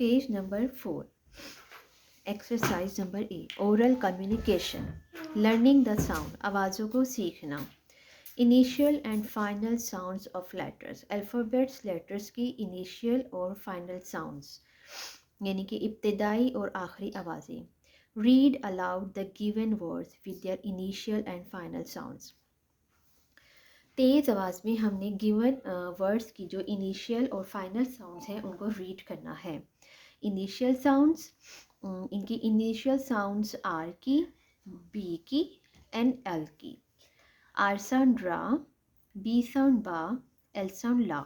Page number 4, exercise number A, oral communication, learning the sound, आवाज़ों को सीखना। Initial and final sounds of letters, alphabets letters की initial और final sounds यानी कि इब्तदाई और आखिरी आवाज़ें। Read aloud the given words with their initial and final sounds. तेज़ आवाज़ में हमने गिवन वर्ड्स की जो इनिशियल और फाइनल साउंड्स हैं उनको रीड करना है। इनिशियल साउंड्स, इनकी इनिशियल साउंड्स आर की, बी की एंड एल की। आर साउंड रा, बी साउंड बा, एल साउंड ला।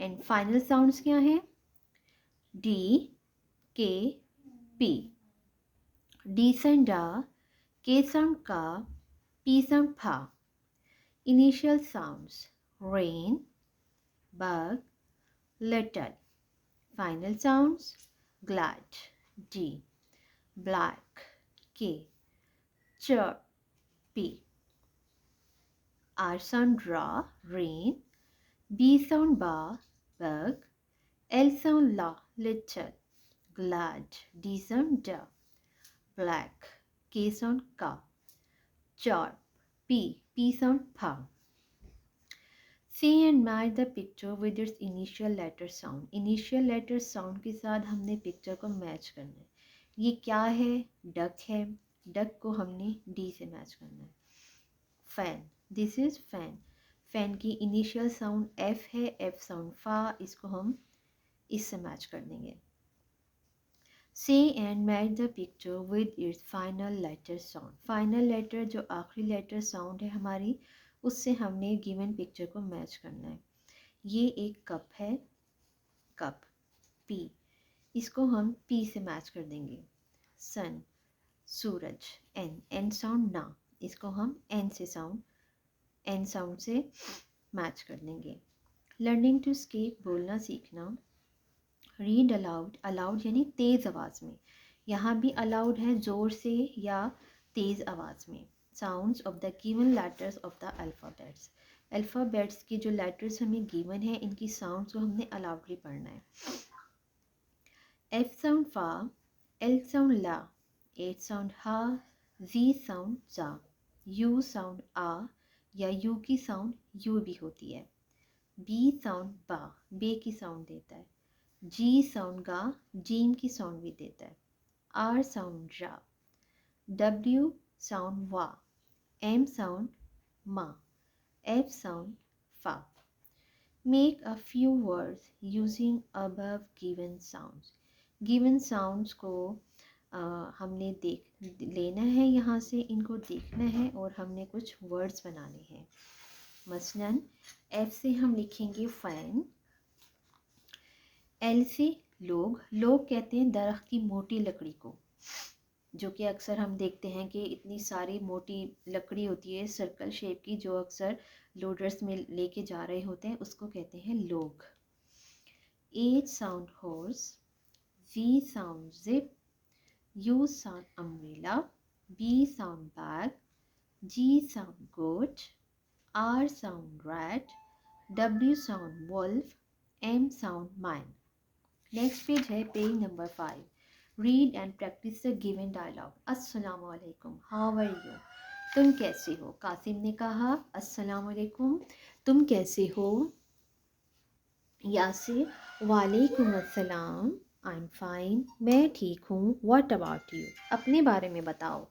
एंड फाइनल साउंड्स क्या हैं? डी, के, पी। डी साउंड डा, के साउंड का, पी साउंड फा। Initial sounds: rain, bug, little. Final sounds: glad, D, black, K, chirp, P. R sound ra, rain, B sound ba, bug, L sound la, little, glad, D sound da, black, K sound ka, chirp, P sound pa. See and match the picture with its initial letter sound. Initial letter sound के साथ हमने picture को match करना है। ये क्या है? Duck है। डक को हमने डी से मैच करना है। Fan, this is fan. Fan की इनिशियल साउंड एफ है, एफ साउंड फा, इसको हम इससे मैच कर देंगे। See and match the picture with its final letter sound. Final letter जो आखिरी लेटर साउंड है हमारी, उससे हमने गिवन पिक्चर को मैच करना है। ये एक कप है, कप, पी, इसको हम पी से मैच कर देंगे। सन, सूरज, एन, एन साउंड ना, इसको हम एन साउंड से मैच कर देंगे। लर्निंग टू स्पीक, बोलना सीखना। रीड अलाउड, अलाउड यानी तेज़ आवाज़ में। यहाँ भी अलाउड है ज़ोर से या तेज़ आवाज़ में। Sounds of the given letters of the alphabets, alphabets की जो लेटर्स हमें गिवन है इनकी साउंड्स को हमने अलाउडली पढ़ना है। एफ साउंड फा, एल साउंड ला, एच साउंड हा, जी साउंड जा, यू साउंड आ या यू की साउंड यू भी होती है। बी साउंड बा, बे की साउंड देता है। जी साउंड गा, जीम की साउंड भी देता है। आर साउंड रा, डब्ल्यू साउंड वा, एम साउंड मा, एफ साउंड फा। Make a few words using above given sounds. Given sounds को हमने लेना है, यहाँ से इनको देखना है और हमने कुछ वर्ड्स बनाने हैं। मसलन एफ से हम लिखेंगे फैन, एल से लोग, लोग कहते हैं दरख्त की मोटी लकड़ी को, जो कि अक्सर हम देखते हैं कि इतनी सारी मोटी लकड़ी होती है सर्कल शेप की, जो अक्सर लोडर्स में लेके जा रहे होते हैं, उसको कहते हैं लोग। H sound horse, V sound zip, U sound umbrella, B sound bag, G sound goat, R sound rat, W sound wolf, M sound mine. Next page है page number 5। Read and practise the given dialogue. अस्सलामु अलैकुम, how are you, तुम कैसे हो? कासिम ने कहा अस्सलामु अलैकुम, तुम कैसे हो? यासिर, वालेकुम अस्सलाम, आई एम फाइन, मैं ठीक हूँ। व्हाट अबाउट यू, अपने बारे में बताओ।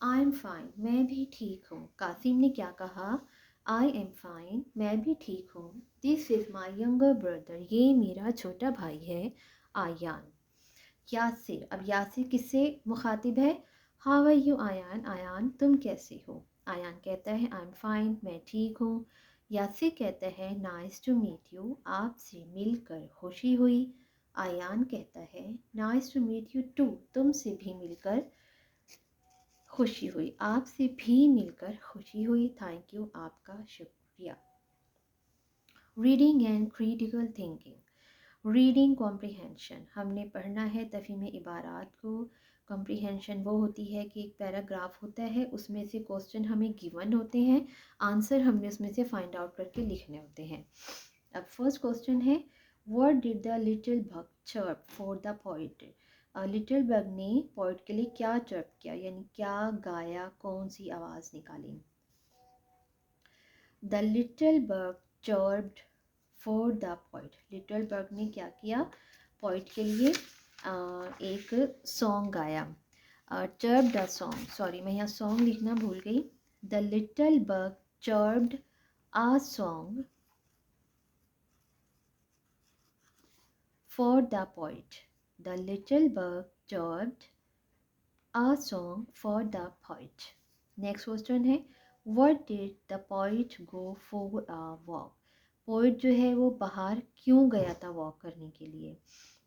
आई एम फाइन, मैं भी ठीक हूँ। कासिम ने क्या कहा? आई एम फाइन, मैं भी ठीक हूँ। This is my younger brother, ये मेरा छोटा भाई है, आयान। यासिर, अब यासिर किससे मुखातिब है? How are you Ayaan, Ayaan तुम कैसे हो? आयान कहता है आई एम फाइन, मैं ठीक हूँ। यासिर कहता है नाइस टू मीट यू, आपसे मिलकर खुशी हुई। आयान कहता है nice to meet you too, तुमसे भी मिलकर खुशी हुई, आपसे भी मिलकर खुशी हुई। थैंक यू, आपका शुक्रिया। Reading and critical thinking. Reading comprehension, हमने पढ़ना है तफहीम इबारात को। कॉम्प्रिहेंशन वो होती है कि एक पैराग्राफ होता है, उसमें से क्वेश्चन हमें गिवन होते हैं, आंसर हमने उसमें से फाइंड आउट करके लिखने होते हैं। अब फर्स्ट क्वेश्चन है What did the little bug chirp for the poet? Little bug ने पोइट के लिए क्या चर्प किया, यानी क्या गाया, कौन सी आवाज़ निकाली? The little bug chirped for the poet. Little bug ने क्या किया? पोइट के लिए एक सॉन्ग गाया। चर्प द सॉन्ग, सॉरी मैं यहाँ सॉन्ग लिखना भूल गई। The little bug chirped a song for the poet. The little bird chirped a song for the poet. Next question है, what did the poet go for a walk? poet जो है वो बाहर क्यों गया था वॉक करने के लिए?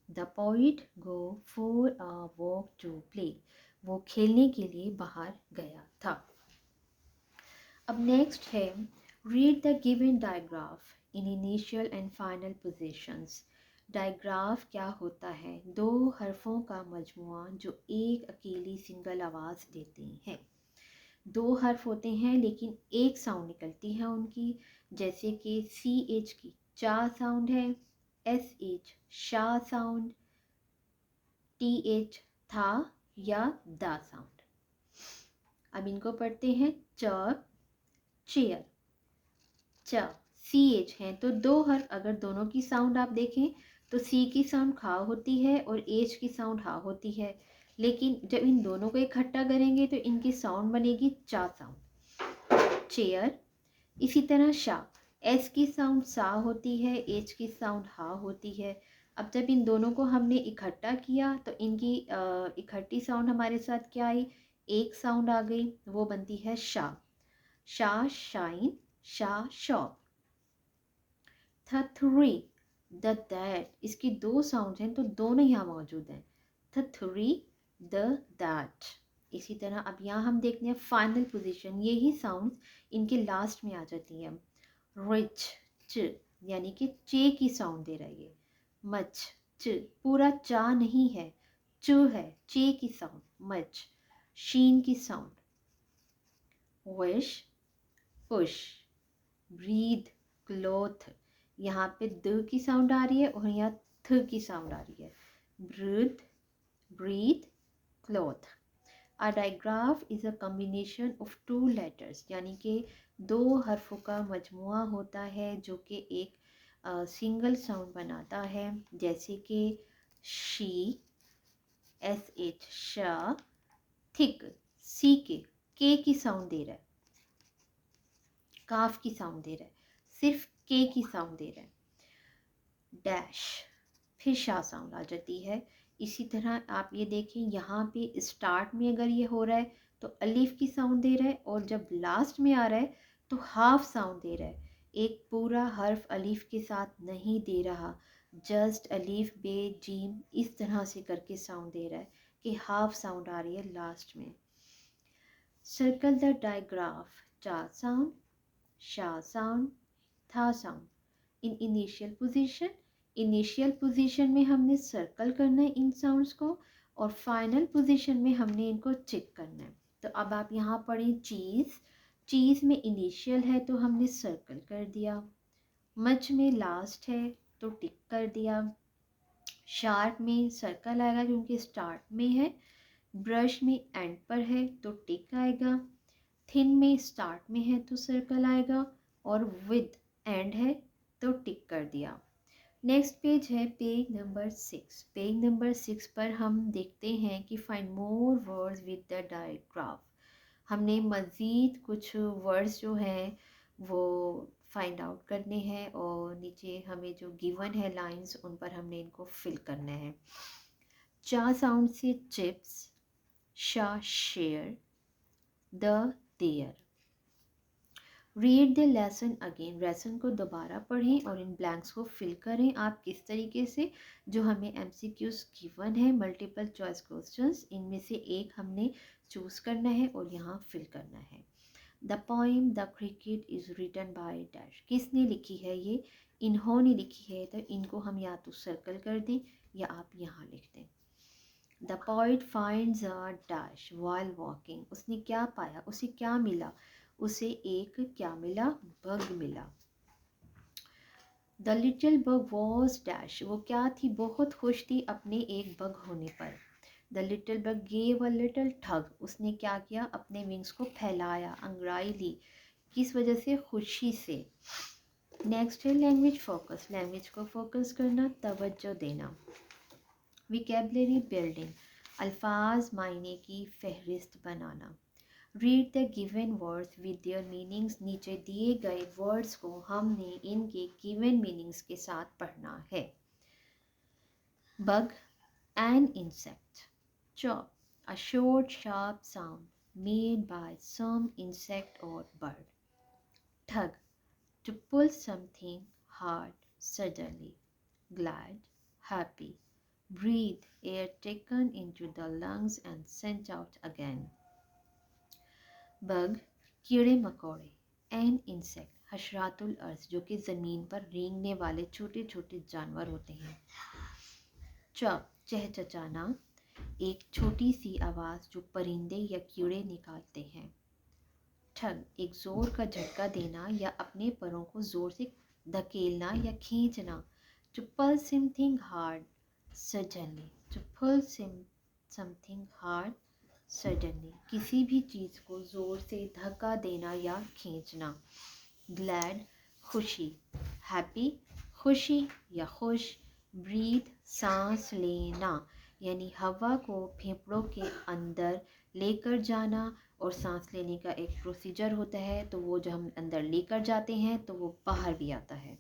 The poet go for a walk to play. वो खेलने के लिए बाहर गया था। अब नेक्स्ट है, read the given digraph in initial and final positions. Digraph क्या होता है? दो हरफों का मजमुआ जो एक अकेली सिंगल आवाज़ देते हैं। दो हर्फ होते हैं लेकिन एक साउंड निकलती है उनकी, जैसे कि सी एच की चा साउंड है, S H Shah sound, T H था या दा साउंड। अब इनको पढ़ते हैं, च चेयर, च सी एच हैं तो दो हर्फ, अगर दोनों की साउंड आप देखें तो सी की साउंड खा होती है और एच की साउंड हा होती है, लेकिन जब इन दोनों को इकट्ठा करेंगे तो इनकी साउंड बनेगी चा साउंड, चेयर। इसी तरह शा, एस की साउंड सा होती है, एच की साउंड हा होती है। अब जब इन दोनों को हमने इकट्ठा किया तो इनकी इकट्ठी साउंड हमारे साथ क्या आई? एक साउंड आ गई, वो बनती है शा। शा शाइन, शा शॉप। थ थ्री, द दैट, इसकी दो साउंड हैं तो दोनों यहाँ मौजूद हैं, थ थ्री द दैट। इसी तरह अब यहाँ हम देखते हैं फाइनल पोजीशन, यही साउंड इनके लास्ट में आ जाती हैं। रिच, च यानी कि चे की साउंड दे रही है। मच, च पूरा चा नहीं है, चु है, चे की साउंड, मच। शीन की sound, wish, push. Breath, cloth, यहाँ पे द की साउंड आ रही है और यहाँ थ की साउंड आ रही है। Breath, breath, cloth. A digraph is a combination of two letters, यानी कि दो हरफों का मजमुआ होता है जो कि एक सिंगल साउंड बनाता है, जैसे कि शी, एस एच शा, थिक, सी के की साउंड दे रहा है, काफ की साउंड दे रहा है, सिर्फ के की साउंड दे रहा है। डैश, फिर शा साउंड आ जाती है। इसी तरह आप ये देखें यहाँ पे स्टार्ट में अगर ये हो रहा है तो अलीफ की साउंड दे रहा है, और जब लास्ट में आ रहा है तो हाफ साउंड दे रहा है। एक पूरा हर्फ अलीफ के साथ नहीं दे रहा, जस्ट अलीफ बे जीम इस तरह से करके साउंड दे रहा है कि हाफ साउंड आ रही है लास्ट में। सर्कल द डायग्राफ, चा साउंड, शा साउंड, था sound in initial position. Initial position में हमने सर्कल करना है इन साउंड्स को, और फाइनल पोजीशन में हमने इनको चेक करना है। तो अब आप यहाँ पढ़ें, चीज़, चीज़ में इनिशियल है तो हमने सर्कल कर दिया, मच में लास्ट है तो टिक कर दिया, शार्प में सर्कल आएगा क्योंकि स्टार्ट में है, ब्रश में एंड पर है तो टिक आएगा, थिन में स्टार्ट में है तो सर्कल आएगा, और विद एंड है तो टिक कर दिया। नेक्स्ट पेज है पेज नंबर 6। पेज नंबर 6 पर हम देखते हैं कि find more words with the digraph. हमने मज़ीद कुछ वर्ड्स जो हैं वो फाइंड आउट करने हैं, और नीचे हमें जो गिवन है लाइंस उन पर हमने इनको फिल करना है। चा साउंड से चिप्स, शा share, the there. Read the lesson again, lesson को दोबारा पढ़ें और इन ब्लैंक्स को फिल करें आप किस तरीके से, जो हमें MCQs गिवन है, मल्टीपल चॉइस क्वेश्चंस, इनमें से एक हमने चूज़ करना है और यहाँ फिल करना है। The poem the cricket is written by dash, किसने लिखी है ये? इन्होंने लिखी है, तो इनको हम या तो सर्कल कर दें या आप यहाँ लिख दें। The poet finds a dash while walking, उसने क्या पाया, उसे क्या मिला? उसे एक क्या मिला? बग मिला। The little bug was dash, वो क्या थी, बहुत खुश थी अपने एक बग होने पर। The little bug gave a little ठग, उसने क्या किया, अपने विंग्स को फैलाया, अंगड़ाई ली, किस वजह से, खुशी से। नेक्स्ट है लैंग्वेज फोकस, लैंग्वेज को फोकस करना, तवज्जो देना। विकेबलरी बिल्डिंग, अल्फाज मायने की फहरिस्त बनाना। Read the given words with their meanings, नीचे दिए गए वर्ड्स को हमने इनके गिवन मीनिंग्स के साथ पढ़ना है। Bug, an insect. Chop, a short sharp sound made by some insect or bird. Tug, to pull something hard suddenly. Glad, happy. Breathe, air taken into the lungs and sent out again. Bug, कीड़े मकोड़े। An insect, हशरातुल अर्ज, जो कि ज़मीन पर रेंगने वाले छोटे छोटे जानवर होते हैं। चप, चहचहाना, एक छोटी सी आवाज़ जो परिंदे या कीड़े निकालते हैं। ठग, एक ज़ोर का झटका देना या अपने परों को ज़ोर से धकेलना या खींचना। To pull something hard suddenly, to pull something hard suddenly, किसी भी चीज़ को ज़ोर से धक्का देना या खींचना। ग्लैड, खुशी। हैप्पी, खुशी या खुश। ब्रीथ, सांस लेना, यानी हवा को फेफड़ों के अंदर लेकर जाना, और सांस लेने का एक प्रोसीजर होता है, तो वो जो हम अंदर लेकर जाते हैं तो वो बाहर भी आता है।